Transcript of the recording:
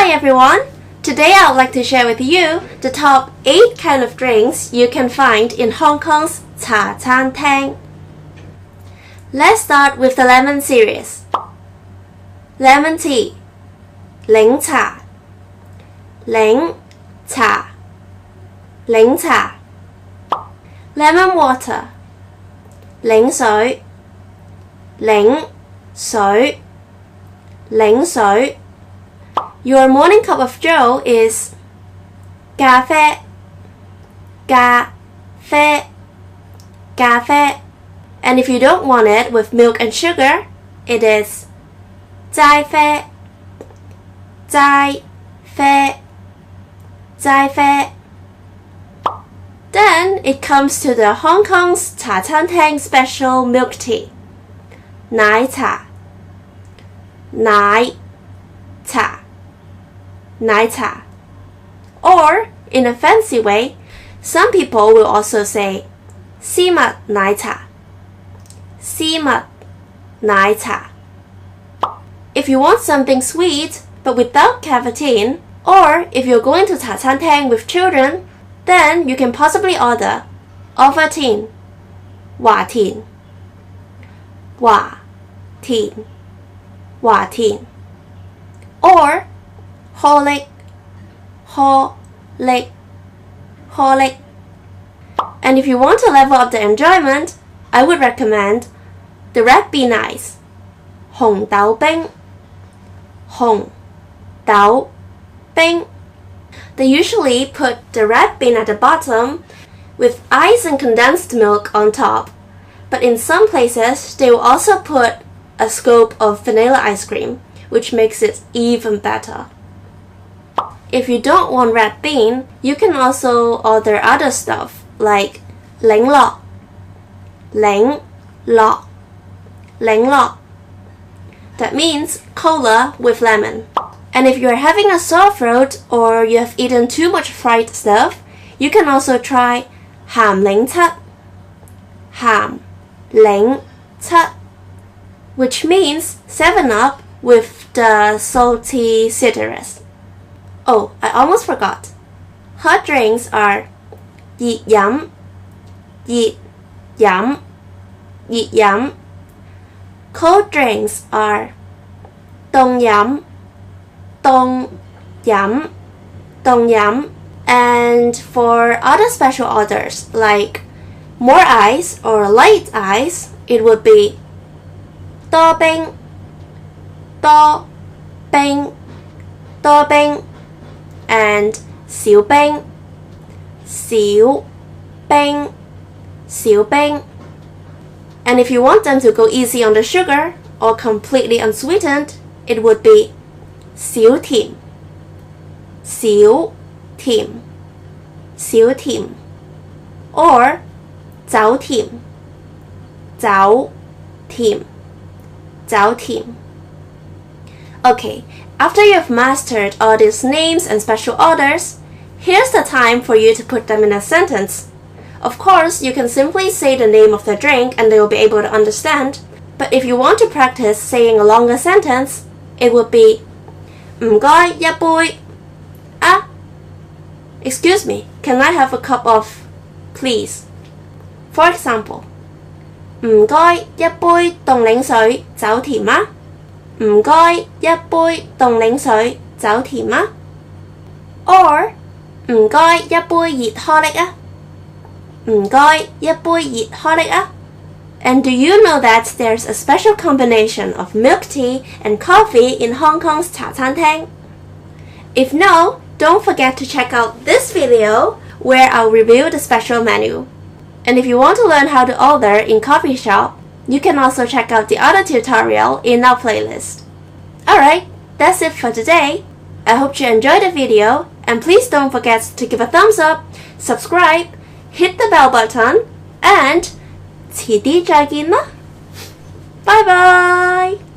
Hi everyone! Today I would like to share with you the top 8 kind of drinks you can find in Hong Kong's Chaan Teng. Let's start with the lemon series. Lemon tea, 檸茶, 檸茶, 檸茶. Lemon water, 檸水, 檸水, 檸水. Your morning cup of joe is 咖啡, 咖啡, 咖啡. And if you don't want it with milk and sugar, it is 齋啡, 齋啡, 齋啡. Then it comes to the Hong Kong's Chaan Teng special milk tea. 奶茶, 奶茶, 奶茶. Or, in a fancy way, some people will also say 絲襪奶茶, 絲襪奶茶. If you want something sweet but without caffeine, or if you're going to Chaan Teng with children, then you can possibly order Ovaltine, 華田, 華田, 華田, or Holic, Holic, Holic. And if you want to level up the enjoyment, I would recommend the red bean ice, 紅豆冰, 紅豆冰. They usually put the red bean at the bottom with ice and condensed milk on top, but in some places they will also put a scoop of vanilla ice cream, which makes it even better. If you don't want red bean, you can also order other stuff like 檸樂, 檸樂, 檸樂. That means cola with lemon. And if you're having a sore throat or you have eaten too much fried stuff, you can also try 鹹檸七, 鹹檸七, which means 7-Up with the salty citrus. Oh, I almost forgot. Hot drinks are 熱飲, 熱飲, 熱飲. Cold drinks are 凍飲, 凍飲, 凍飲. And for other special orders like more ice or light ice, it would be 多冰, 多冰, 多冰. And 少冰, 少冰, 少冰. And if you want them to go easy on the sugar or completely unsweetened, it would be 少甜, 少甜, 少甜. Or 走甜, 走甜, 走甜. Okay, after you've mastered all these names and special orders, here's the time for you to put them in a sentence. Of course, you can simply say the name of the drink and they will be able to understand. But if you want to practice saying a longer sentence, it would be 唔該一杯. Ah, excuse me, can I have a cup of, please? For example, 唔該一杯凍檸水走甜嗎? 唔該一杯凍檸水走甜嗎? Or 唔該一杯熱可力啊? 唔該一杯熱可力啊? And do you know that there's a special combination of milk tea and coffee in Hong Kong's Chaan Teng? If no, don't forget to check out this video where I'll review the special menu. And if you want to learn how to order in coffee shop, you can also check out the other tutorial in our playlist. Alright, that's it for today. I hope you enjoyed the video, and please don't forget to give a thumbs up, subscribe, hit the bell button, and 遲啲再見啦，拜拜。